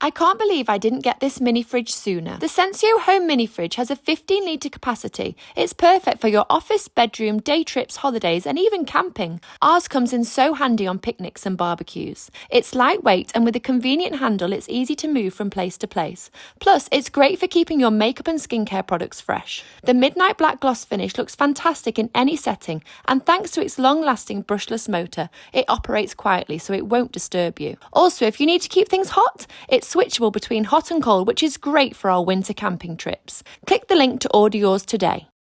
I can't believe I didn't get this mini fridge sooner. The Sensio Home mini fridge has a 15-litre capacity. It's perfect for your office, bedroom, day trips, holidays, and even camping. Ours comes in so handy on picnics and barbecues. It's lightweight, and with a convenient handle, it's easy to move from place to place. Plus, it's great for keeping your makeup and skincare products fresh. The midnight black gloss finish looks fantastic in any setting, and thanks to its long-lasting brushless motor, it operates quietly so it won't disturb you. Also, if you need to keep things hot, it's switchable between hot and cold, which is great for our winter camping trips. Click the link to order yours today.